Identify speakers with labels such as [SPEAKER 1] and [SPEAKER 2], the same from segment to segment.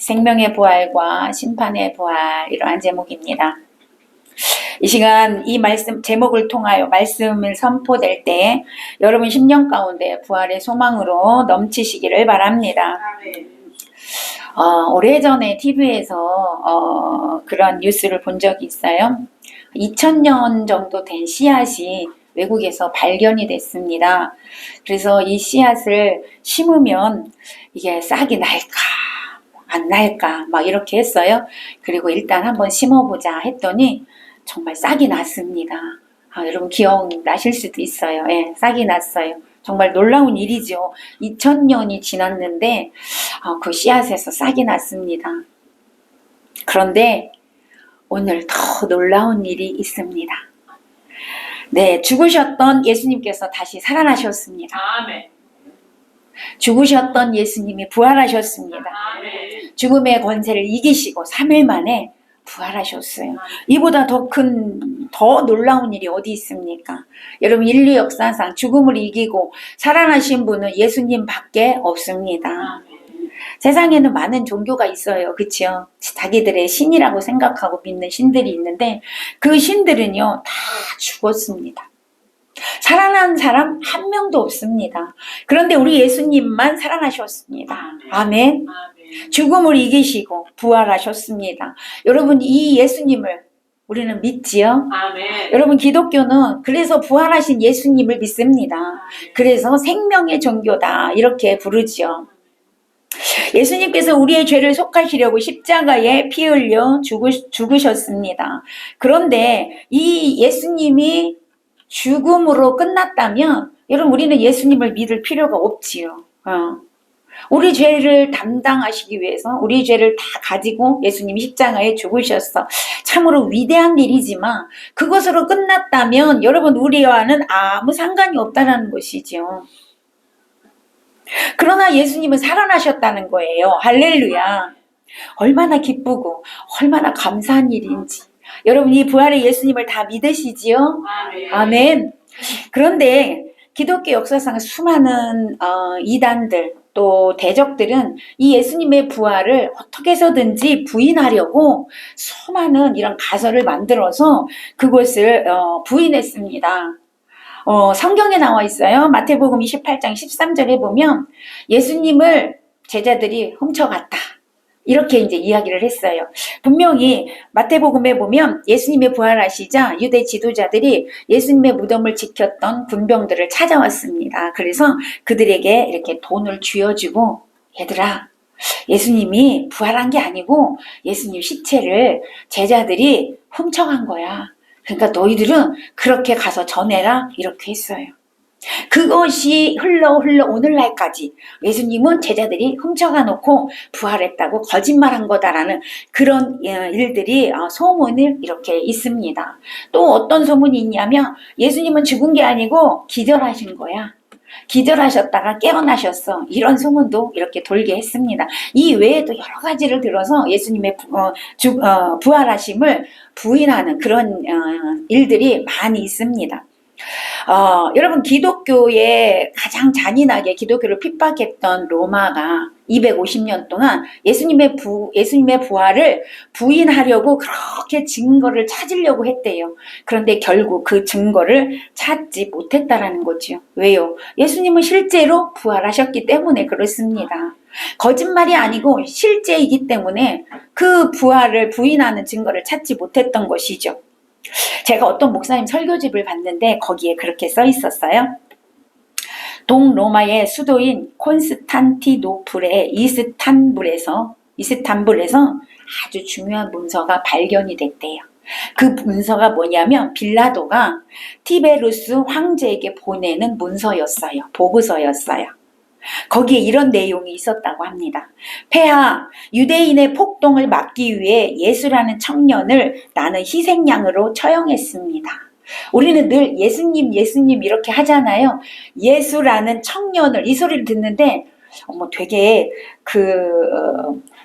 [SPEAKER 1] 생명의 부활과 심판의 부활, 이러한 제목입니다. 이 시간 이 말씀 제목을 통하여 말씀을 선포될 때 여러분 심령 가운데 부활의 소망으로 넘치시기를 바랍니다. 오래전에 TV에서 그런 뉴스를 본 적이 있어요. 2000년 정도 된 씨앗이 외국에서 발견이 됐습니다. 그래서 이 씨앗을 심으면 이게 싹이 날까 안 날까 막 이렇게 했어요. 그리고 일단 한번 심어보자 했더니 정말 싹이 났습니다. 여러분 기억나실 수도 있어요. 예, 싹이 났어요. 정말 놀라운 일이죠. 2000년이 지났는데 그 씨앗에서 싹이 났습니다. 그런데 오늘 더 놀라운 일이 있습니다. 네, 죽으셨던 예수님께서 다시 살아나셨습니다.
[SPEAKER 2] 아멘.
[SPEAKER 1] 죽으셨던 예수님이 부활하셨습니다.
[SPEAKER 2] 아멘.
[SPEAKER 1] 죽음의 권세를 이기시고 3일 만에 부활하셨어요. 이보다 더 놀라운 일이 어디 있습니까? 여러분, 인류 역사상 죽음을 이기고 살아나신 분은 예수님 밖에 없습니다. 세상에는 많은 종교가 있어요. 그렇죠? 자기들의 신이라고 생각하고 믿는 신들이 있는데 그 신들은요 다 죽었습니다. 살아난 사람 한 명도 없습니다. 그런데 우리 예수님만 살아나셨습니다. 아멘. 죽음을 이기시고 부활하셨습니다. 여러분, 이 예수님을 우리는 믿지요?
[SPEAKER 2] 아멘.
[SPEAKER 1] 여러분, 기독교는 그래서 부활하신 예수님을 믿습니다. 그래서 생명의 종교다 이렇게 부르지요. 예수님께서 우리의 죄를 속하시려고 십자가에 피 흘려 죽으셨습니다. 그런데 이 예수님이 죽음으로 끝났다면 여러분, 우리는 예수님을 믿을 필요가 없지요. 우리 죄를 담당하시기 위해서 우리 죄를 다 가지고 예수님이 십자가에 죽으셨어. 참으로 위대한 일이지만 그것으로 끝났다면 여러분, 우리와는 아무 상관이 없다는 것이죠. 그러나 예수님은 살아나셨다는 거예요. 할렐루야. 얼마나 기쁘고 얼마나 감사한 일인지. 여러분, 이 부활의 예수님을 다 믿으시지요? 아멘. 그런데 기독교 역사상 수많은 이단들 또 대적들은 이 예수님의 부활을 어떻게 해서든지 부인하려고 수많은 이런 가설을 만들어서 그것을 부인했습니다. 성경에 나와 있어요. 마태복음 28장 13절에 보면 예수님을 제자들이 훔쳐갔다. 이렇게 이제 이야기를 했어요. 분명히 마태복음에 보면 예수님의 부활하시자 유대 지도자들이 예수님의 무덤을 지켰던 군병들을 찾아왔습니다. 그래서 그들에게 이렇게 돈을 쥐어주고, 얘들아, 예수님이 부활한 게 아니고 예수님 시체를 제자들이 훔쳐간 거야. 그러니까 너희들은 그렇게 가서 전해라 이렇게 했어요. 그것이 흘러 오늘날까지 예수님은 제자들이 훔쳐가 놓고 부활했다고 거짓말한 거다라는 그런 일들이 소문을 이렇게 있습니다. 또 어떤 소문이 있냐면 예수님은 죽은 게 아니고 기절하신 거야. 기절하셨다가 깨어나셨어. 이런 소문도 이렇게 돌게 했습니다. 이 외에도 여러 가지를 들어서 예수님의 부활하심을 부인하는 그런 일들이 많이 있습니다. 여러분, 기독교에 가장 잔인하게 기독교를 핍박했던 로마가 250년 동안 예수님의 부활을 부인하려고 그렇게 증거를 찾으려고 했대요. 그런데 결국 그 증거를 찾지 못했다라는 거죠. 왜요? 예수님은 실제로 부활하셨기 때문에 그렇습니다. 거짓말이 아니고 실제이기 때문에 그 부활을 부인하는 증거를 찾지 못했던 것이죠. 제가 어떤 목사님 설교집을 봤는데 거기에 그렇게 써 있었어요. 동로마의 수도인 콘스탄티노플의 이스탄불에서 아주 중요한 문서가 발견이 됐대요. 그 문서가 뭐냐면 빌라도가 티베루스 황제에게 보내는 문서였어요. 보고서였어요. 거기에 이런 내용이 있었다고 합니다. 폐하, 유대인의 폭동을 막기 위해 예수라는 청년을 나는 희생양으로 처형했습니다. 우리는 늘 예수님 이렇게 하잖아요. 예수라는 청년을, 이 소리를 듣는데 되게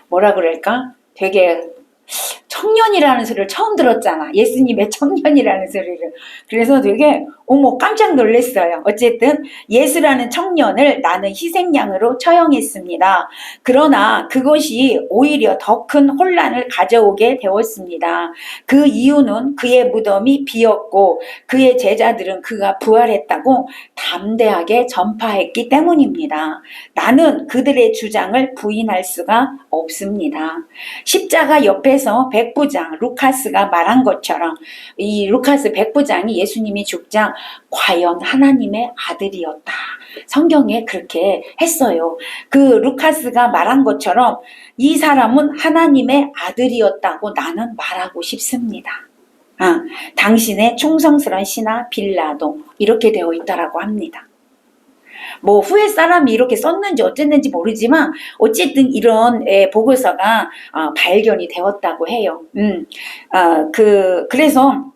[SPEAKER 1] 뭐라 그럴까? 되게 청년이라는 소리를 처음 들었잖아. 예수님의 청년이라는 소리를. 그래서 되게 어머, 깜짝 놀랐어요. 어쨌든 예수라는 청년을 나는 희생양으로 처형했습니다. 그러나 그것이 오히려 더 큰 혼란을 가져오게 되었습니다. 그 이유는 그의 무덤이 비었고 그의 제자들은 그가 부활했다고 담대하게 전파했기 때문입니다. 나는 그들의 주장을 부인할 수가 없습니다. 십자가 옆에서 백부장 루카스가 말한 것처럼 이 루카스 백부장이 예수님이 죽자 과연 하나님의 아들이었다. 성경에 그렇게 했어요. 그 루카스가 말한 것처럼 이 사람은 하나님의 아들이었다고 나는 말하고 싶습니다. 당신의 충성스러운 신하 빌라도 이렇게 되어 있다라고 합니다. 뭐 후에 사람이 이렇게 썼는지 어쨌는지 모르지만 어쨌든 이런 보고서가 발견이 되었다고 해요. 그래서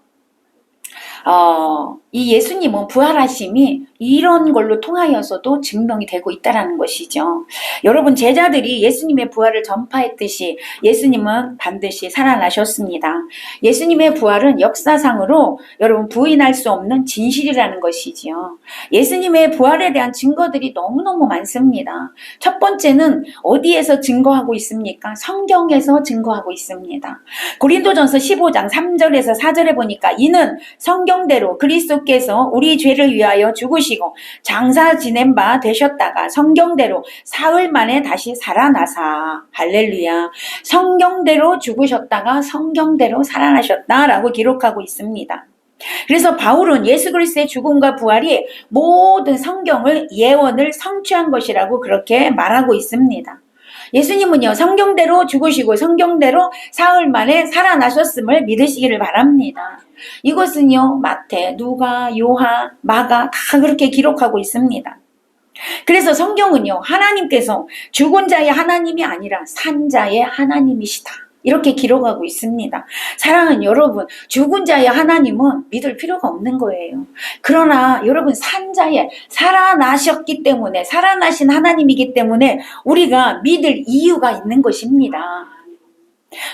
[SPEAKER 1] 이 예수님은 부활하심이 이런 걸로 통하여서도 증명이 되고 있다는 것이죠. 여러분, 제자들이 예수님의 부활을 전파했듯이 예수님은 반드시 살아나셨습니다. 예수님의 부활은 역사상으로 여러분 부인할 수 없는 진실이라는 것이지요. 예수님의 부활에 대한 증거들이 너무너무 많습니다. 첫 번째는 어디에서 증거하고 있습니까? 성경에서 증거하고 있습니다. 고린도전서 15장 3절에서 4절에 보니까 이는 성경대로 그리스도께서 우리 죄를 위하여 죽으시고 장사 지낸 바 되셨다가 성경대로 사흘 만에 다시 살아나사, 할렐루야, 성경대로 죽으셨다가 성경대로 살아나셨다라고 기록하고 있습니다. 그래서 바울은 예수 그리스도의 죽음과 부활이 모든 성경을 예언을 성취한 것이라고 그렇게 말하고 있습니다. 예수님은요, 성경대로 죽으시고 성경대로 사흘 만에 살아나셨음을 믿으시기를 바랍니다. 이것은요, 마태, 누가, 요한, 마가 다 그렇게 기록하고 있습니다. 그래서 성경은요, 하나님께서 죽은 자의 하나님이 아니라 산 자의 하나님이시다, 이렇게 기록하고 있습니다. 사랑하는 여러분, 죽은 자의 하나님은 믿을 필요가 없는 거예요. 그러나 여러분, 산 자의, 살아나셨기 때문에, 살아나신 하나님이기 때문에 우리가 믿을 이유가 있는 것입니다.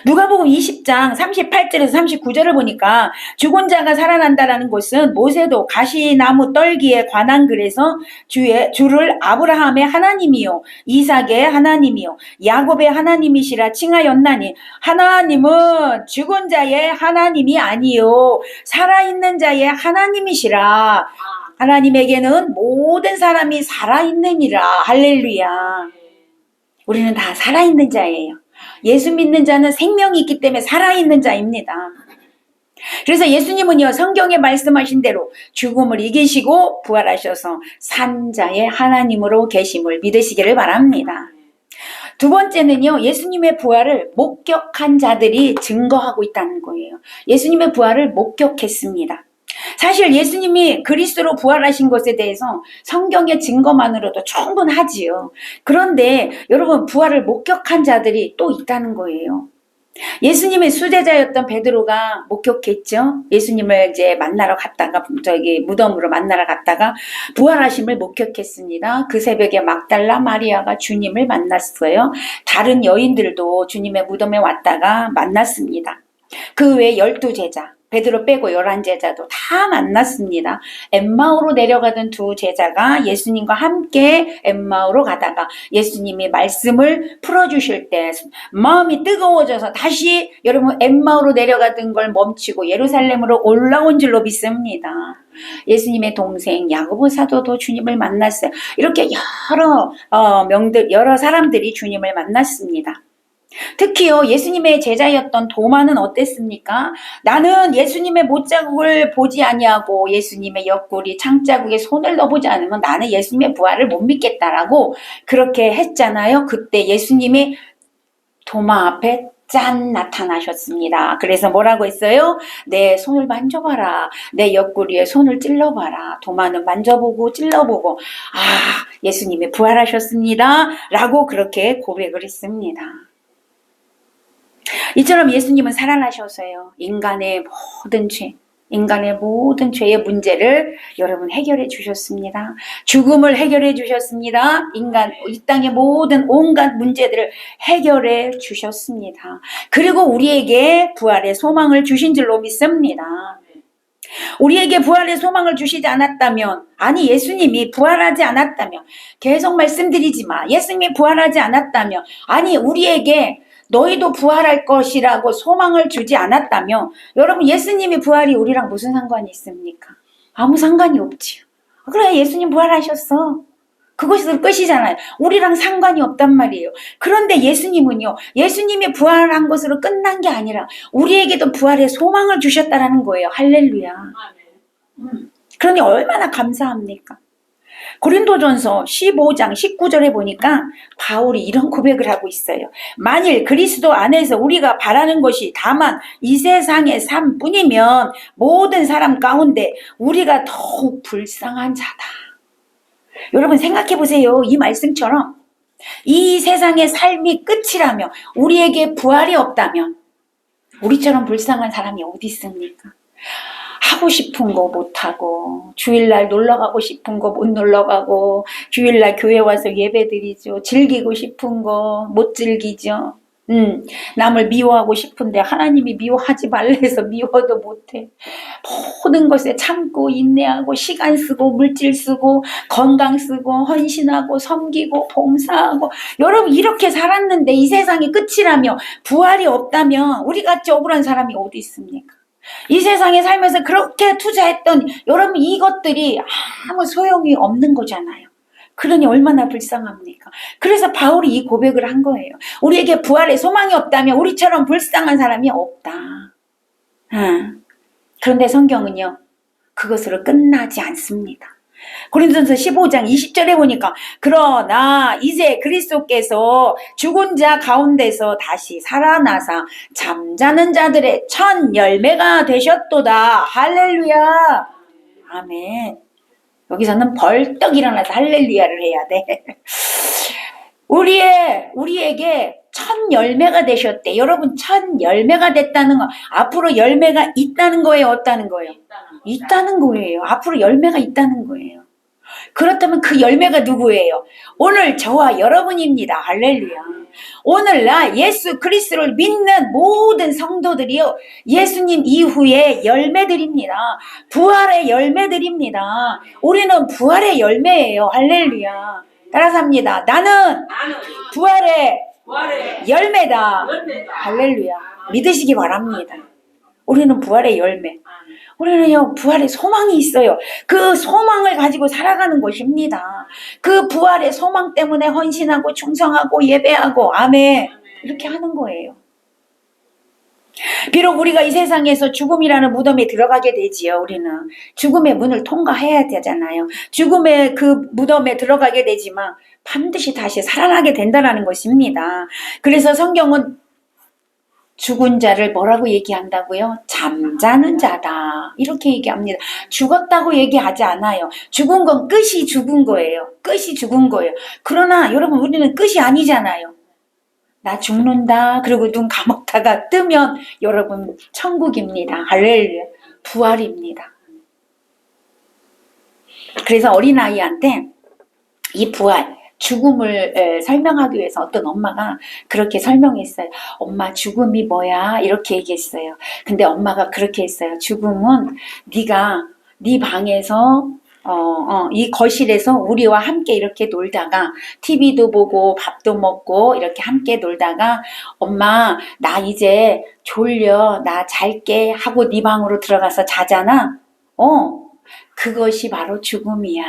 [SPEAKER 1] 누가복음 20장 38절에서 39절을 보니까 죽은 자가 살아난다라는 것은 모세도 가시나무 떨기에 관한 글에서 주를 아브라함의 하나님이요 이삭의 하나님이요 야곱의 하나님이시라 칭하였나니 하나님은 죽은 자의 하나님이 아니요 살아있는 자의 하나님이시라. 하나님에게는 모든 사람이 살아있느니라. 할렐루야. 우리는 다 살아있는 자예요. 예수 믿는 자는 생명이 있기 때문에 살아있는 자입니다. 그래서 예수님은요, 성경에 말씀하신 대로 죽음을 이기시고 부활하셔서 산 자의 하나님으로 계심을 믿으시기를 바랍니다. 두 번째는요, 예수님의 부활을 목격한 자들이 증거하고 있다는 거예요. 예수님의 부활을 목격했습니다. 사실 예수님이 그리스도로 부활하신 것에 대해서 성경의 증거만으로도 충분하지요. 그런데 여러분, 부활을 목격한 자들이 또 있다는 거예요. 예수님의 수제자였던 베드로가 목격했죠. 예수님을 이제 만나러 갔다가 무덤으로 만나러 갔다가 부활하심을 목격했습니다. 그 새벽에 막달라 마리아가 주님을 만났어요. 다른 여인들도 주님의 무덤에 왔다가 만났습니다. 그 외에 12제자, 베드로 빼고 11제자도 다 만났습니다. 엠마오로 내려가던 두 제자가 예수님과 함께 엠마오로 가다가 예수님이 말씀을 풀어주실 때 마음이 뜨거워져서 다시 여러분 엠마오로 내려가던 걸 멈추고 예루살렘으로 올라온 줄로 믿습니다. 예수님의 동생 야고보 사도도 주님을 만났어요. 이렇게 여러 사람들이 주님을 만났습니다. 특히요, 예수님의 제자였던 도마는 어땠습니까? 나는 예수님의 못자국을 보지 아니하고 예수님의 옆구리 창자국에 손을 넣어보지 않으면 나는 예수님의 부활을 못 믿겠다라고 그렇게 했잖아요. 그때 예수님이 도마 앞에 짠 나타나셨습니다. 그래서 뭐라고 했어요? 내 손을 만져봐라. 내 옆구리에 손을 찔러봐라. 도마는 만져보고 찔러보고 예수님이 부활하셨습니다 라고 그렇게 고백을 했습니다. 이처럼 예수님은 살아나셔서요, 인간의 모든 죄의 문제를 여러분 해결해 주셨습니다. 죽음을 해결해 주셨습니다. 이 땅의 온갖 문제들을 해결해 주셨습니다. 그리고 우리에게 부활의 소망을 주신 줄로 믿습니다. 우리에게 부활의 소망을 주시지 않았다면, 아니 예수님이 부활하지 않았다면, 계속 말씀드리지만 예수님이 부활하지 않았다면, 아니 우리에게 너희도 부활할 것이라고 소망을 주지 않았다면, 여러분 예수님이 부활이 우리랑 무슨 상관이 있습니까? 아무 상관이 없지요. 그래, 예수님 부활하셨어. 그것이 끝이잖아요. 우리랑 상관이 없단 말이에요. 그런데 예수님은요, 예수님이 부활한 것으로 끝난 게 아니라 우리에게도 부활의 소망을 주셨다라는 거예요. 할렐루야. 그러니 얼마나 감사합니까? 고린도전서 15장 19절에 보니까 바울이 이런 고백을 하고 있어요. 만일 그리스도 안에서 우리가 바라는 것이 다만 이 세상의 삶뿐이면 모든 사람 가운데 우리가 더욱 불쌍한 자다. 여러분 생각해 보세요. 이 말씀처럼 이 세상의 삶이 끝이라며 우리에게 부활이 없다면 우리처럼 불쌍한 사람이 어디 있습니까? 하고 싶은 거 못하고, 주일날 놀러가고 싶은 거 못 놀러가고, 주일날 교회 와서 예배드리죠. 즐기고 싶은 거 못 즐기죠. 남을 미워하고 싶은데 하나님이 미워하지 말래서 미워도 못해. 모든 것에 참고 인내하고 시간 쓰고 물질 쓰고 건강 쓰고 헌신하고 섬기고 봉사하고, 여러분 이렇게 살았는데 이 세상이 끝이라며 부활이 없다면 우리 같이 억울한 사람이 어디 있습니까? 이 세상에 살면서 그렇게 투자했던 여러분 이것들이 아무 소용이 없는 거잖아요. 그러니 얼마나 불쌍합니까? 그래서 바울이 이 고백을 한 거예요. 우리에게 부활의 소망이 없다면 우리처럼 불쌍한 사람이 없다. 그런데 성경은요, 그것으로 끝나지 않습니다. 고린도전서 15장 20절에 보니까 그러나 이제 그리스도께서 죽은 자 가운데서 다시 살아나사 잠자는 자들의 첫 열매가 되셨도다. 할렐루야. 아멘. 여기서는 벌떡 일어나서 할렐루야를 해야 돼. 우리에게 첫 열매가 되셨대. 여러분 첫 열매가 됐다는 거, 앞으로 열매가 있다는 거예요, 없다는 거예요? 있다는 거예요. 앞으로 열매가 있다는 거예요. 그렇다면 그 열매가 누구예요? 오늘 저와 여러분입니다. 할렐루야. 오늘날 예수 그리스도를 믿는 모든 성도들이요, 예수님 이후에 열매들입니다. 부활의 열매들입니다. 우리는 부활의 열매예요. 할렐루야. 따라서 합니다. 나는 부활의 열매다. 할렐루야. 믿으시기 바랍니다. 우리는 부활의 열매. 우리는요, 부활의 소망이 있어요. 그 소망을 가지고 살아가는 것입니다. 그 부활의 소망 때문에 헌신하고 충성하고 예배하고 아멘, 이렇게 하는 거예요. 비록 우리가 이 세상에서 죽음이라는 무덤에 들어가게 되지요. 우리는 죽음의 문을 통과해야 되잖아요. 죽음의 그 무덤에 들어가게 되지만 반드시 다시 살아나게 된다는 것입니다. 그래서 성경은 죽은 자를 뭐라고 얘기한다고요? 잠자는 자다. 이렇게 얘기합니다. 죽었다고 얘기하지 않아요. 죽은 건 끝이 죽은 거예요. 끝이 죽은 거예요. 그러나 여러분 우리는 끝이 아니잖아요. 나 죽는다. 그리고 눈 감았다가 뜨면 여러분 천국입니다. 할렐루야. 부활입니다. 그래서 어린아이한테 이 부활, 죽음을 설명하기 위해서 어떤 엄마가 그렇게 설명했어요. 엄마, 죽음이 뭐야? 이렇게 얘기했어요. 근데 엄마가 그렇게 했어요. 죽음은 네가 네 방에서 이 거실에서 우리와 함께 이렇게 놀다가 TV도 보고 밥도 먹고 이렇게 함께 놀다가 엄마 나 이제 졸려, 나 잘게 하고 네 방으로 들어가서 자잖아. 그것이 바로 죽음이야.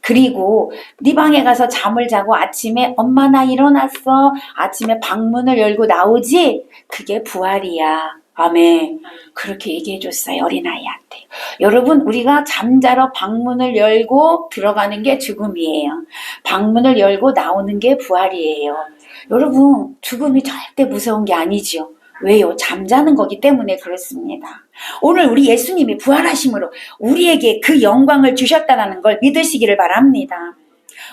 [SPEAKER 1] 그리고 네 방에 가서 잠을 자고 아침에 엄마 나 일어났어. 아침에 방문을 열고 나오지? 그게 부활이야. 아멘. 그렇게 얘기해 줬어요. 어린아이한테. 여러분 우리가 잠자러 방문을 열고 들어가는 게 죽음이에요. 방문을 열고 나오는 게 부활이에요. 여러분 죽음이 절대 무서운 게 아니죠. 왜요? 잠자는 거기 때문에 그렇습니다. 오늘 우리 예수님이 부활하심으로 우리에게 그 영광을 주셨다는 걸 믿으시기를 바랍니다.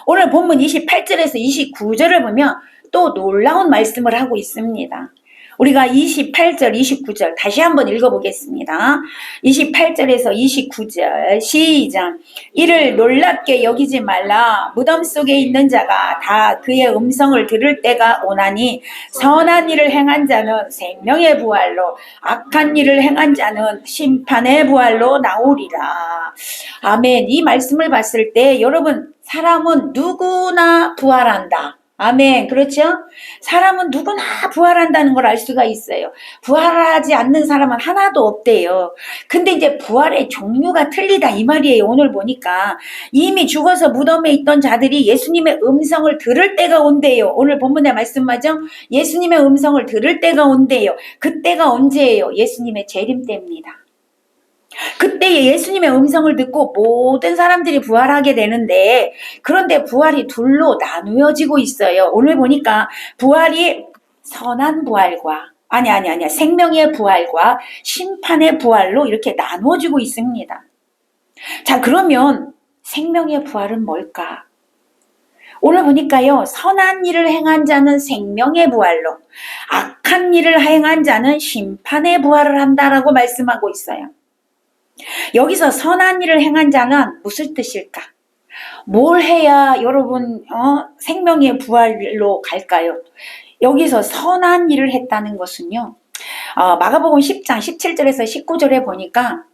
[SPEAKER 1] 오늘 본문 28절에서 29절을 보면 또 놀라운 말씀을 하고 있습니다. 우리가 28절, 29절 다시 한번 읽어보겠습니다. 28절에서 29절 시작. 이를 놀랍게 여기지 말라. 무덤 속에 있는 자가 다 그의 음성을 들을 때가 오나니 선한 일을 행한 자는 생명의 부활로 악한 일을 행한 자는 심판의 부활로 나오리라. 아멘. 이 말씀을 봤을 때 여러분, 사람은 누구나 부활한다. 아멘. 그렇죠? 사람은 누구나 부활한다는 걸 알 수가 있어요. 부활하지 않는 사람은 하나도 없대요. 근데 이제 부활의 종류가 틀리다 이 말이에요. 오늘 보니까 이미 죽어서 무덤에 있던 자들이 예수님의 음성을 들을 때가 온대요. 오늘 본문의 말씀 맞죠? 예수님의 음성을 들을 때가 온대요. 그때가 언제예요? 예수님의 재림 때입니다. 그때 예수님의 음성을 듣고 모든 사람들이 부활하게 되는데, 그런데 부활이 둘로 나누어지고 있어요. 오늘 보니까 부활이 선한 부활과 생명의 부활과 심판의 부활로 이렇게 나누어지고 있습니다. 자, 그러면 생명의 부활은 뭘까? 오늘 보니까요, 선한 일을 행한 자는 생명의 부활로, 악한 일을 행한 자는 심판의 부활을 한다라고 말씀하고 있어요. 여기서 선한 일을 행한 자는 무슨 뜻일까? 뭘 해야 여러분 생명의 부활로 갈까요? 여기서 선한 일을 했다는 것은요, 마가복음 10장 17절에서 19절에 보니까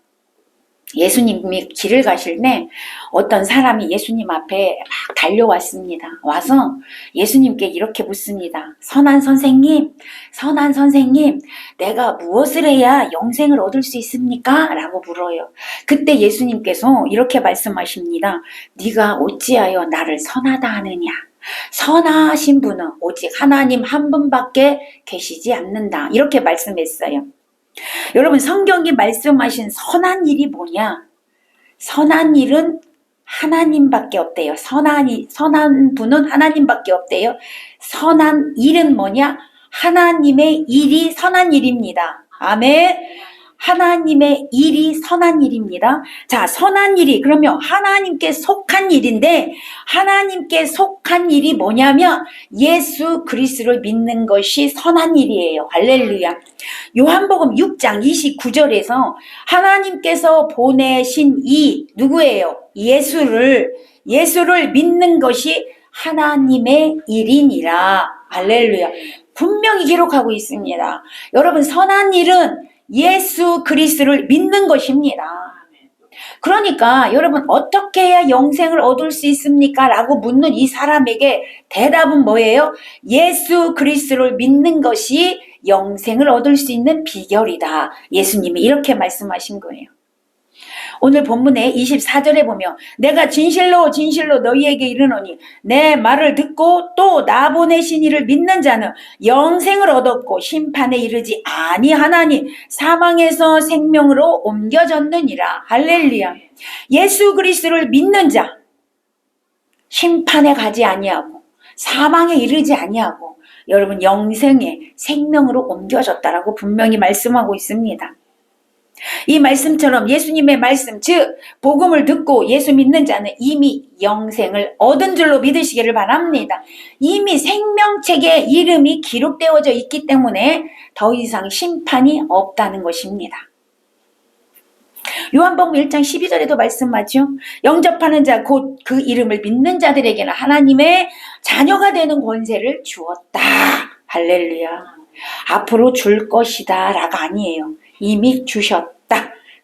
[SPEAKER 1] 예수님이 길을 가실 때 어떤 사람이 예수님 앞에 막 달려왔습니다. 와서 예수님께 이렇게 묻습니다. 선한 선생님, 내가 무엇을 해야 영생을 얻을 수 있습니까? 라고 물어요. 그때 예수님께서 이렇게 말씀하십니다. 네가 어찌하여 나를 선하다 하느냐? 선하신 분은 오직 하나님 한 분밖에 계시지 않는다. 이렇게 말씀했어요. 여러분, 성경이 말씀하신 선한 일이 뭐냐? 선한 일은 하나님밖에 없대요. 선한 분은 하나님밖에 없대요. 선한 일은 뭐냐? 하나님의 일이 선한 일입니다. 아멘. 하나님의 일이 선한 일입니다. 자, 선한 일이 그러면 하나님께 속한 일인데, 하나님께 속한 일이 뭐냐면 예수 그리스도를 믿는 것이 선한 일이에요. 할렐루야. 요한복음 6장 29절에서 하나님께서 보내신 이 누구예요? 예수를 믿는 것이 하나님의 일이니라. 할렐루야. 분명히 기록하고 있습니다. 여러분, 선한 일은 예수 그리스도를 믿는 것입니다. 그러니까 여러분, 어떻게 해야 영생을 얻을 수 있습니까? 라고 묻는 이 사람에게 대답은 뭐예요? 예수 그리스도를 믿는 것이 영생을 얻을 수 있는 비결이다. 예수님이 이렇게 말씀하신 거예요. 오늘 본문의 24절에 보면 내가 진실로 너희에게 이르노니 내 말을 듣고 또 나 보내신 이를 믿는 자는 영생을 얻었고 심판에 이르지 아니하나니 사망에서 생명으로 옮겨졌느니라. 할렐루야. 예수 그리스도를 믿는 자 심판에 가지 아니하고 사망에 이르지 아니하고 여러분 영생의 생명으로 옮겨졌다라고 분명히 말씀하고 있습니다. 이 말씀처럼 예수님의 말씀, 즉 복음을 듣고 예수 믿는 자는 이미 영생을 얻은 줄로 믿으시기를 바랍니다. 이미 생명책에 이름이 기록되어져 있기 때문에 더 이상 심판이 없다는 것입니다. 요한복음 1장 12절에도 말씀하죠. 영접하는 자 곧 그 이름을 믿는 자들에게는 하나님의 자녀가 되는 권세를 주었다. 할렐루야. 앞으로 줄 것이다 라가 아니에요. 이미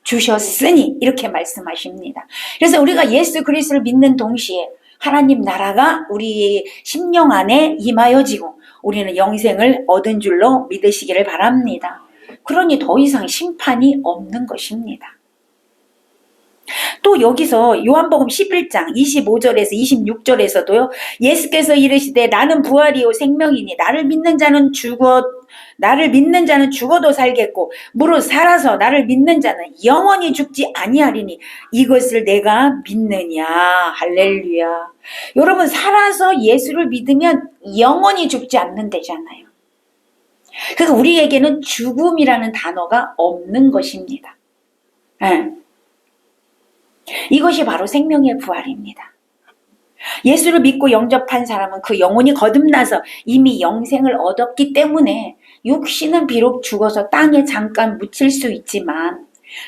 [SPEAKER 1] 주셨으니 이렇게 말씀하십니다. 그래서 우리가 예수 그리스도를 믿는 동시에 하나님 나라가 우리 심령 안에 임하여지고 우리는 영생을 얻은 줄로 믿으시기를 바랍니다. 그러니 더 이상 심판이 없는 것입니다. 또 여기서 요한복음 11장 25절에서 26절에서도요. 예수께서 이르시되 나는 부활이요 생명이니 나를 믿는 자는 죽어도 살겠고 무릇 살아서 나를 믿는 자는 영원히 죽지 아니하리니 이것을 내가 믿느냐. 할렐루야. 여러분, 살아서 예수를 믿으면 영원히 죽지 않는다잖아요. 그러니까 우리에게는 죽음이라는 단어가 없는 것입니다. 네. 이것이 바로 생명의 부활입니다. 예수를 믿고 영접한 사람은 그 영혼이 거듭나서 이미 영생을 얻었기 때문에 육신은 비록 죽어서 땅에 잠깐 묻힐 수 있지만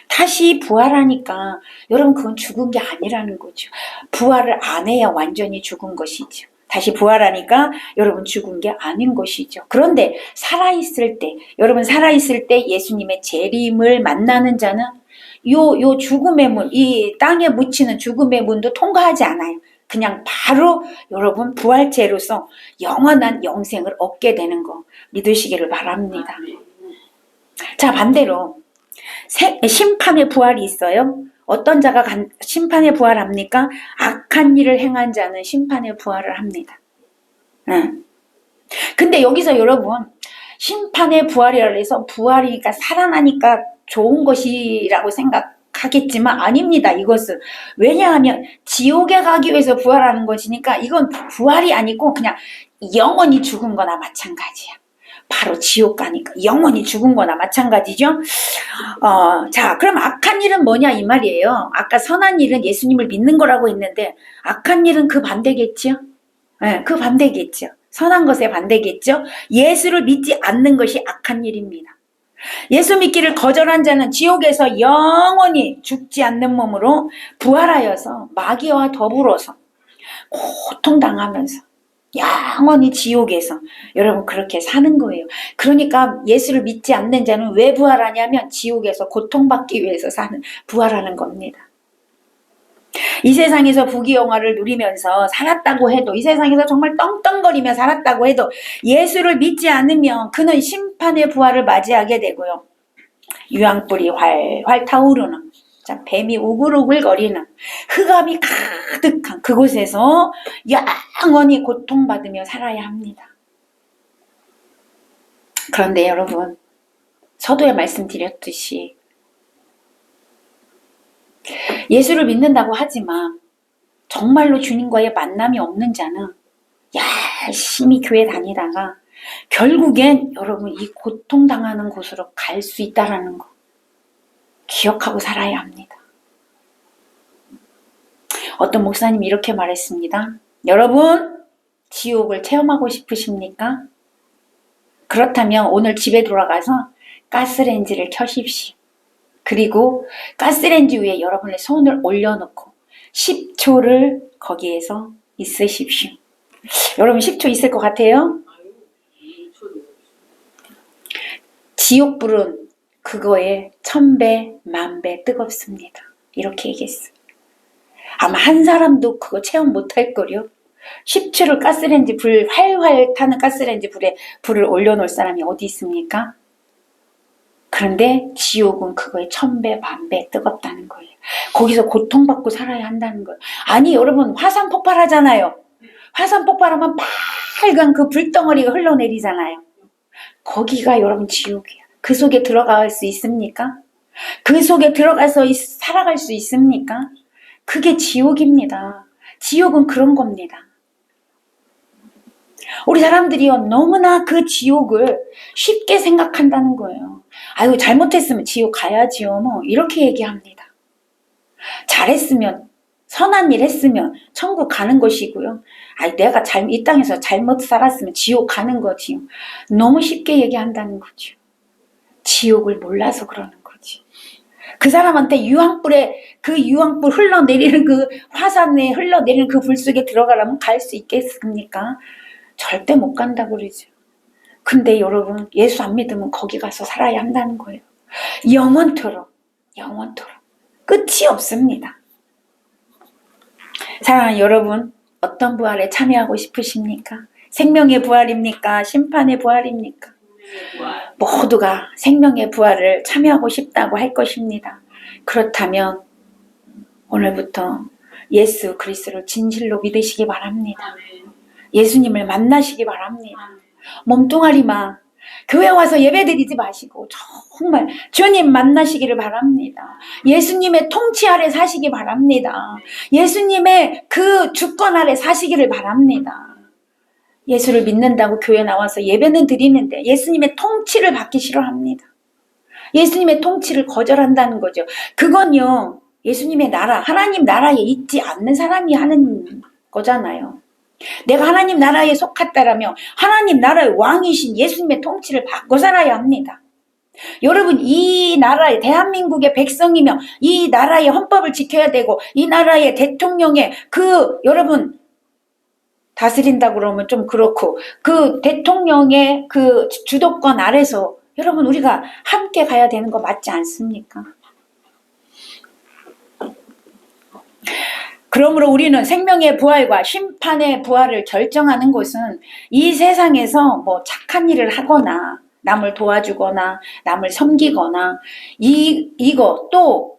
[SPEAKER 1] 다시 부활하니까 여러분 그건 죽은 게 아니라는 거죠. 부활을 안 해야 완전히 죽은 것이죠. 다시 부활하니까 여러분 죽은 게 아닌 것이죠. 그런데 살아있을 때, 여러분 살아있을 때 예수님의 재림을 만나는 자는 요 죽음의 문, 이 땅에 묻히는 죽음의 문도 통과하지 않아요. 그냥 바로 여러분 부활체로서 영원한 영생을 얻게 되는 거 믿으시기를 바랍니다. 자, 반대로 심판의 부활이 있어요. 어떤 자가 심판의 부활합니까? 악한 일을 행한 자는 심판의 부활을 합니다. 근데 여기서 여러분 심판의 부활이라 해서 부활이니까 살아나니까 좋은 것이라고 생각하겠지만 아닙니다. 이것은 왜냐하면 지옥에 가기 위해서 부활하는 것이니까 이건 부활이 아니고 그냥 영원히 죽은 거나 마찬가지야. 바로 지옥 가니까 영원히 죽은 거나 마찬가지죠. 자, 그럼 악한 일은 뭐냐 이 말이에요. 아까 선한 일은 예수님을 믿는 거라고 했는데 악한 일은 그 반대겠죠. 네, 그 반대겠죠. 선한 것의 반대겠죠. 예수를 믿지 않는 것이 악한 일입니다. 예수 믿기를 거절한 자는 지옥에서 영원히 죽지 않는 몸으로 부활하여서 마귀와 더불어서 고통당하면서 영원히 지옥에서 여러분 그렇게 사는 거예요. 그러니까 예수를 믿지 않는 자는 왜 부활하냐면 지옥에서 고통받기 위해서 부활하는 겁니다. 이 세상에서 부귀영화를 누리면서 살았다고 해도 이 세상에서 정말 떵떵거리며 살았다고 해도 예수를 믿지 않으면 그는 심판의 부활을 맞이하게 되고요. 유황불이 활활 타오르는 뱀이 우글우글거리는 흑암이 가득한 그곳에서 영원히 고통받으며 살아야 합니다. 그런데 여러분 서두에 말씀드렸듯이 예수를 믿는다고 하지만 정말로 주님과의 만남이 없는 자는 열심히 교회 다니다가 결국엔 여러분 이 고통당하는 곳으로 갈 수 있다는 거 기억하고 살아야 합니다. 어떤 목사님이 이렇게 말했습니다. 여러분 지옥을 체험하고 싶으십니까? 그렇다면 오늘 집에 돌아가서 가스레인지를 켜십시오. 그리고 가스레인지 위에 여러분의 손을 올려놓고 10초를 거기에서 있으십시오. 여러분 10초 있을 것 같아요? 지옥불은 그거에 1000배, 10,000배 뜨겁습니다. 이렇게 얘기했어요. 아마 한 사람도 그거 체험 못할 거요. 10초를 가스레인지 불 활활 타는 가스레인지 불에 불을 올려놓을 사람이 어디 있습니까? 그런데 지옥은 그거에 1000배, 10,000배 뜨겁다는 거예요. 거기서 고통받고 살아야 한다는 거예요. 아니 여러분 화산 폭발하잖아요. 화산 폭발하면 빨간 그 불덩어리가 흘러내리잖아요. 거기가 여러분 지옥이야. 그 속에 들어갈 수 있습니까? 그 속에 들어가서 살아갈 수 있습니까? 그게 지옥입니다. 지옥은 그런 겁니다. 우리 사람들이요 너무나 그 지옥을 쉽게 생각한다는 거예요. 아유 잘못했으면 지옥 가야지요 뭐 이렇게 얘기합니다. 잘했으면 선한 일 했으면 천국 가는 것이고요. 아니 내가 이 땅에서 잘못 살았으면 지옥 가는 거지요. 너무 쉽게 얘기한다는 거죠. 지옥을 몰라서 그러는 거지. 그 사람한테 유황불 흘러내리는 그 화산에 흘러내리는 그 불 속에 들어가려면 갈 수 있겠습니까? 절대 못 간다고 그러죠. 근데 여러분 예수 안 믿으면 거기 가서 살아야 한다는 거예요. 영원토록 끝이 없습니다. 사랑하는 여러분 어떤 부활에 참여하고 싶으십니까? 생명의 부활입니까? 심판의 부활입니까? 모두가 생명의 부활을 참여하고 싶다고 할 것입니다. 그렇다면 오늘부터 예수 그리스도를 진실로 믿으시기 바랍니다. 예수님을 만나시기 바랍니다. 몸뚱아리만 교회 와서 예배드리지 마시고 정말 주님 만나시기를 바랍니다. 예수님의 통치 아래 사시기 바랍니다. 예수님의 그 주권 아래 사시기를 바랍니다. 예수를 믿는다고 교회 나와서 예배는 드리는데 예수님의 통치를 받기 싫어합니다. 예수님의 통치를 거절한다는 거죠. 그건요 예수님의 나라 하나님 나라에 있지 않는 사람이 하는 거잖아요. 내가 하나님 나라에 속했다라면 하나님 나라의 왕이신 예수님의 통치를 받고 살아야 합니다. 여러분, 이 나라의 대한민국의 백성이며 이 나라의 헌법을 지켜야 되고 이 나라의 대통령의 여러분 다스린다고 그러면 좀 그렇고 그 대통령의 그 주도권 아래서 여러분 우리가 함께 가야 되는 거 맞지 않습니까? 그러므로 우리는 생명의 부활과 심판의 부활을 결정하는 것은 이 세상에서 뭐 착한 일을 하거나 남을 도와주거나 남을 섬기거나 이거 또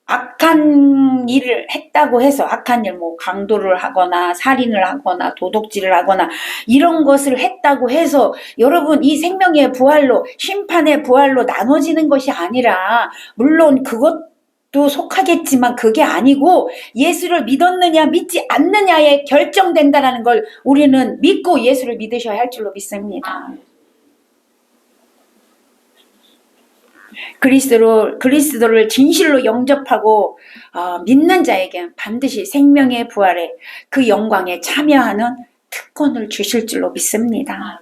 [SPEAKER 1] 악한 일을 했다고 해서 악한 일 뭐 강도를 하거나 살인을 하거나 도둑질을 하거나 이런 것을 했다고 해서 여러분 이 생명의 부활로 심판의 부활로 나눠지는 것이 아니라 물론 그것도 속하겠지만 그게 아니고 예수를 믿었느냐 믿지 않느냐에 결정된다라는 걸 우리는 믿고 예수를 믿으셔야 할 줄로 믿습니다. 그리스도를 진실로 영접하고 믿는 자에게 반드시 생명의 부활에 그 영광에 참여하는 특권을 주실 줄로 믿습니다.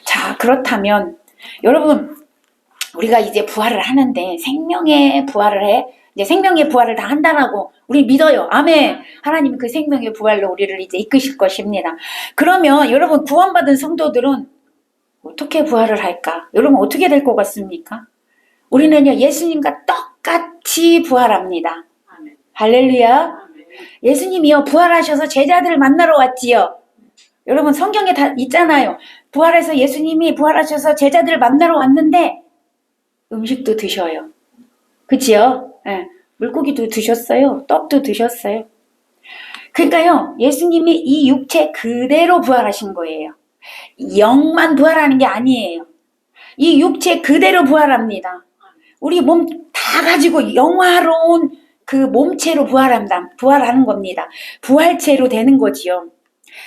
[SPEAKER 1] 자, 그렇다면 여러분 우리가 이제 부활을 하는데 생명의 부활을 해? 이제 생명의 부활을 다 한다라고 우리 믿어요. 아멘. 하나님 그 생명의 부활로 우리를 이제 이끄실 것입니다. 그러면 여러분 구원받은 성도들은 어떻게 부활을 할까? 여러분 어떻게 될 것 같습니까? 우리는요 예수님과 똑같이 부활합니다. 아멘. 할렐루야. 아멘. 예수님이요 부활하셔서 제자들을 만나러 왔지요. 여러분 성경에 다 있잖아요. 부활해서 예수님이 부활하셔서 제자들을 만나러 왔는데 음식도 드셔요. 그치요? 네. 물고기도 드셨어요. 떡도 드셨어요. 그러니까요 예수님이 이 육체 그대로 부활하신 거예요. 영만 부활하는 게 아니에요. 이 육체 그대로 부활합니다. 우리 몸 다 가지고 영화로운 그 몸체로 부활하는 겁니다. 부활체로 되는 거지요.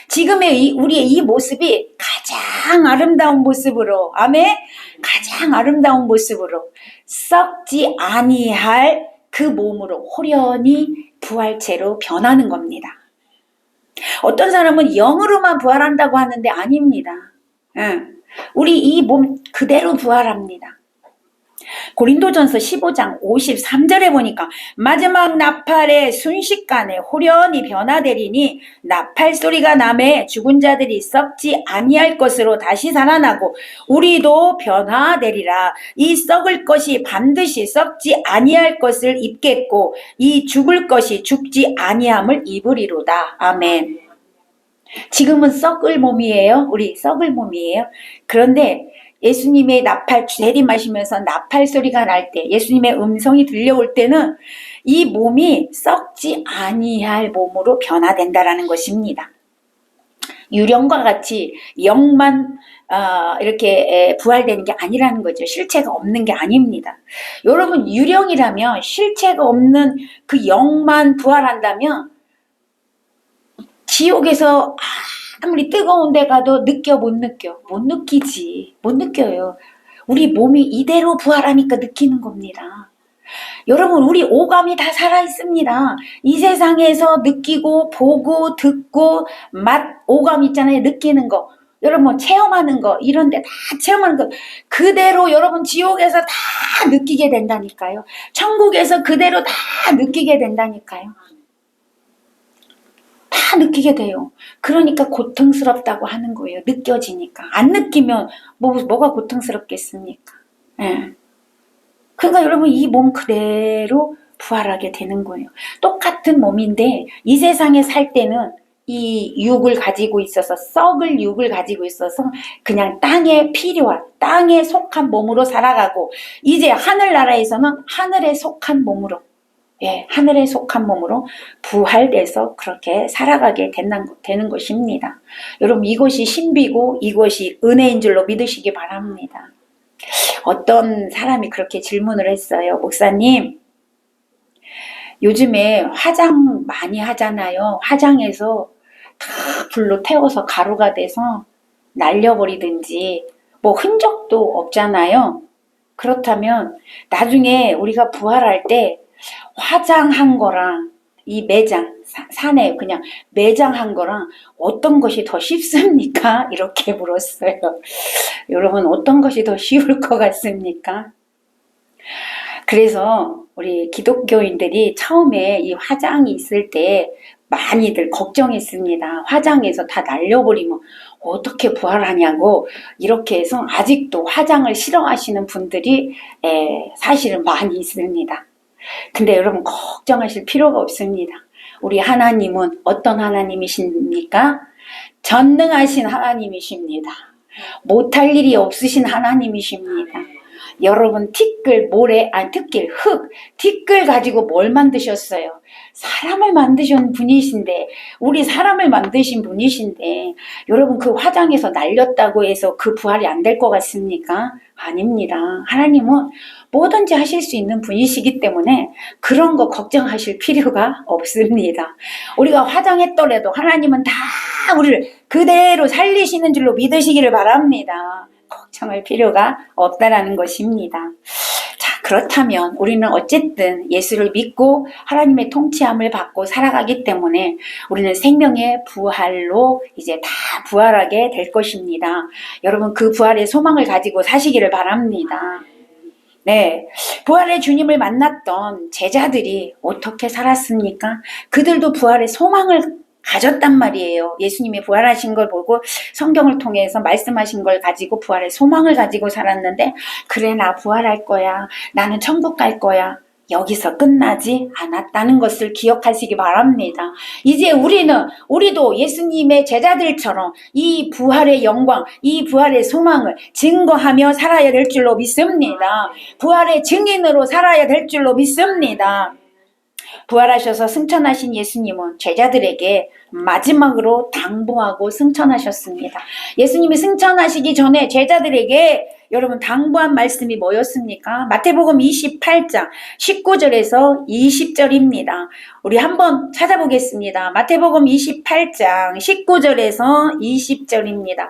[SPEAKER 1] 지금의 우리의 이 모습이 가장 아름다운 모습으로, 아멘? 가장 아름다운 모습으로 썩지 아니할 그 몸으로 호련히 부활체로 변하는 겁니다. 어떤 사람은 영으로만 부활한다고 하는데 아닙니다. 우리 이 몸 그대로 부활합니다. 고린도전서 15장 53절에 보니까 마지막 나팔의 순식간에 호련히 변화되리니 나팔 소리가 나매 죽은 자들이 썩지 아니할 것으로 다시 살아나고 우리도 변화되리라. 이 썩을 것이 반드시 썩지 아니할 것을 입겠고 이 죽을 것이 죽지 아니함을 입으리로다. 아멘. 지금은 썩을 몸이에요. 우리 썩을 몸이에요. 그런데 예수님의 나팔 내리마시면서 나팔 소리가 날 때 예수님의 음성이 들려올 때는 이 몸이 썩지 아니할 몸으로 변화된다라는 것입니다. 유령과 같이 영만 이렇게 부활되는 게 아니라는 거죠. 실체가 없는 게 아닙니다. 여러분 유령이라면 실체가 없는 그 영만 부활한다면 지옥에서 아무리 뜨거운 데 가도 못 느끼지. 못 느껴요. 우리 몸이 이대로 부활하니까 느끼는 겁니다. 여러분 우리 오감이 다 살아있습니다. 이 세상에서 느끼고 보고 듣고 맛 오감 있잖아요. 느끼는 거. 여러분 체험하는 거 이런 데 다 체험하는 거 그대로 여러분 지옥에서 다 느끼게 된다니까요. 천국에서 그대로 다 느끼게 된다니까요. 다 느끼게 돼요. 그러니까 고통스럽다고 하는 거예요. 느껴지니까. 안 느끼면 뭐가 고통스럽겠습니까? 예. 그러니까 여러분 이 몸 그대로 부활하게 되는 거예요. 똑같은 몸인데 이 세상에 살 때는 이 육을 가지고 있어서 썩을 육을 가지고 있어서 그냥 땅에 속한 몸으로 살아가고 이제 하늘나라에서는 하늘에 속한 몸으로 하늘에 속한 몸으로 부활돼서 그렇게 살아가게 되는 것입니다. 여러분 이것이 신비고 이것이 은혜인 줄로 믿으시기 바랍니다. 어떤 사람이 그렇게 질문을 했어요. 목사님 요즘에 화장 많이 하잖아요. 화장해서 다 불로 태워서 가루가 돼서 날려버리든지 뭐 흔적도 없잖아요. 그렇다면 나중에 우리가 부활할 때 화장한 거랑 이 매장, 산에 그냥 매장한 거랑 어떤 것이 더 쉽습니까? 이렇게 물었어요. 여러분, 어떤 것이 더 쉬울 것 같습니까? 그래서 우리 기독교인들이 처음에 이 화장이 있을 때 많이들 걱정했습니다. 화장에서 다 날려버리면 어떻게 부활하냐고 이렇게 해서 아직도 화장을 싫어하시는 분들이 사실은 많이 있습니다. 근데 여러분 걱정하실 필요가 없습니다. 우리 하나님은 어떤 하나님이십니까? 전능하신 하나님이십니다. 못할 일이 없으신 하나님이십니다. 여러분 티끌, 모래, 티끌, 흙, 티끌 가지고 뭘 만드셨어요? 사람을 만드신 분이신데, 우리 사람을 만드신 분이신데, 여러분 그 화장에서 날렸다고 해서 그 부활이 안 될 것 같습니까? 아닙니다. 하나님은 뭐든지 하실 수 있는 분이시기 때문에 그런 거 걱정하실 필요가 없습니다. 우리가 화장했더라도 하나님은 다 우리를 그대로 살리시는 줄로 믿으시기를 바랍니다. 걱정할 필요가 없다라는 것입니다. 자, 그렇다면 우리는 어쨌든 예수를 믿고 하나님의 통치함을 받고 살아가기 때문에 우리는 생명의 부활로 이제 다 부활하게 될 것입니다. 여러분 그 부활의 소망을 가지고 사시기를 바랍니다. 네, 부활의 주님을 만났던 제자들이 어떻게 살았습니까? 그들도 부활의 소망을 가졌단 말이에요. 예수님이 부활하신 걸 보고 성경을 통해서 말씀하신 걸 가지고 부활의 소망을 가지고 살았는데, 그래 나 부활할 거야, 나는 천국 갈 거야, 여기서 끝나지 않았다는 것을 기억하시기 바랍니다. 이제 우리도 예수님의 제자들처럼 이 부활의 영광, 이 부활의 소망을 증거하며 살아야 될 줄로 믿습니다. 부활의 증인으로 살아야 될 줄로 믿습니다. 부활하셔서 승천하신 예수님은 제자들에게 마지막으로 당부하고 승천하셨습니다. 예수님이 승천하시기 전에 제자들에게 여러분 당부한 말씀이 뭐였습니까? 마태복음 28장 19절에서 20절입니다. 우리 한번 찾아보겠습니다. 마태복음 28장 19절에서 20절입니다.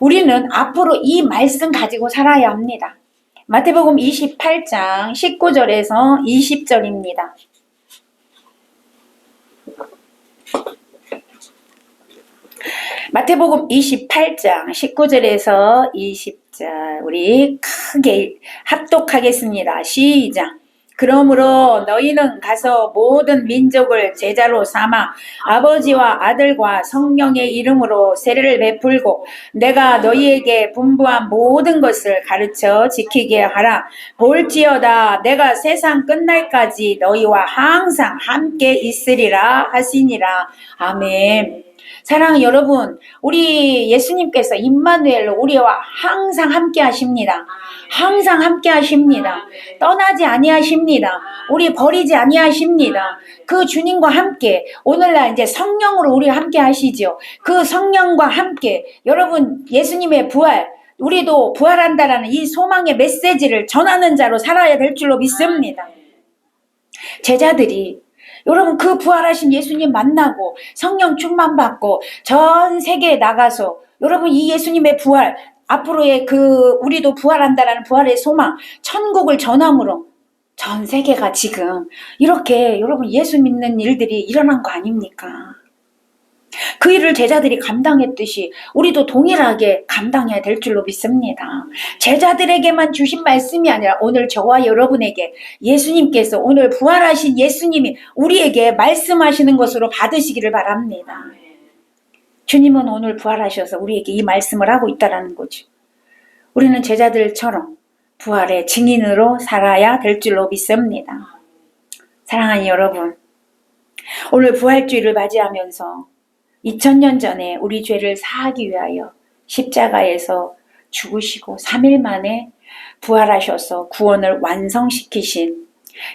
[SPEAKER 1] 우리는 앞으로 이 말씀 가지고 살아야 합니다. 마태복음 28장 19절에서 20절입니다. 마태복음 28장 19절에서 20절 우리 크게 합독하겠습니다. 시작. 그러므로 너희는 가서 모든 민족을 제자로 삼아 아버지와 아들과 성령의 이름으로 세례를 베풀고 내가 너희에게 분부한 모든 것을 가르쳐 지키게 하라. 볼지어다 내가 세상 끝날까지 너희와 항상 함께 있으리라 하시니라. 아멘. 사랑하는 여러분, 우리 예수님께서 임마누엘로 우리와 항상 함께 하십니다. 항상 함께 하십니다. 떠나지 아니하십니다. 우리 버리지 아니하십니다. 그 주님과 함께 오늘날 이제 성령으로 우리 함께 하시죠. 그 성령과 함께 여러분 예수님의 부활, 우리도 부활한다라는 이 소망의 메시지를 전하는 자로 살아야 될 줄로 믿습니다. 제자들이 여러분 그 부활하신 예수님 만나고 성령 충만 받고 전 세계에 나가서 여러분 이 예수님의 부활, 앞으로의 우리도 부활한다라는 부활의 소망, 천국을 전함으로 전 세계가 지금 이렇게 여러분 예수 믿는 일들이 일어난 거 아닙니까? 그 일을 제자들이 감당했듯이 우리도 동일하게 감당해야 될 줄로 믿습니다. 제자들에게만 주신 말씀이 아니라 오늘 저와 여러분에게 예수님께서 오늘 부활하신 예수님이 우리에게 말씀하시는 것으로 받으시기를 바랍니다. 주님은 오늘 부활하셔서 우리에게 이 말씀을 하고 있다는 거죠. 우리는 제자들처럼 부활의 증인으로 살아야 될 줄로 믿습니다. 사랑하는 여러분, 오늘 부활주의를 맞이하면서 2000년 전에 우리 죄를 사하기 위하여 십자가에서 죽으시고 3일 만에 부활하셔서 구원을 완성시키신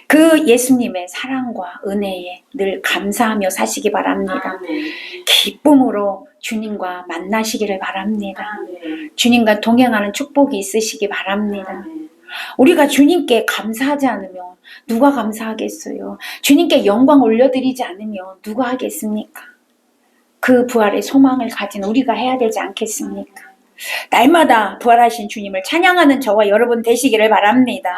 [SPEAKER 1] 그 예수님의 사랑과 은혜에 늘 감사하며 사시기 바랍니다. 기쁨으로 주님과 만나시기를 바랍니다. 주님과 동행하는 축복이 있으시기 바랍니다. 우리가 주님께 감사하지 않으면 누가 감사하겠어요? 주님께 영광 올려드리지 않으면 누가 하겠습니까? 그 부활의 소망을 가진 우리가 해야 되지 않겠습니까? 날마다 부활하신 주님을 찬양하는 저와 여러분 되시기를 바랍니다.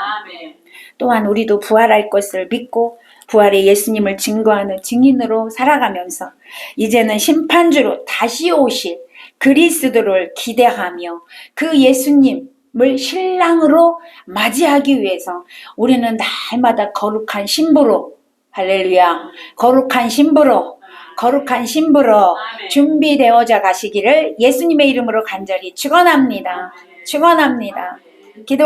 [SPEAKER 1] 또한 우리도 부활할 것을 믿고 부활의 예수님을 증거하는 증인으로 살아가면서 이제는 심판주로 다시 오실 그리스도를 기대하며 그 예수님을 신랑으로 맞이하기 위해서 우리는 날마다 거룩한 신부로, 할렐루야, 거룩한 신부로 준비되어져 가시기를 예수님의 이름으로 간절히 축원합니다. 축원합니다. 기도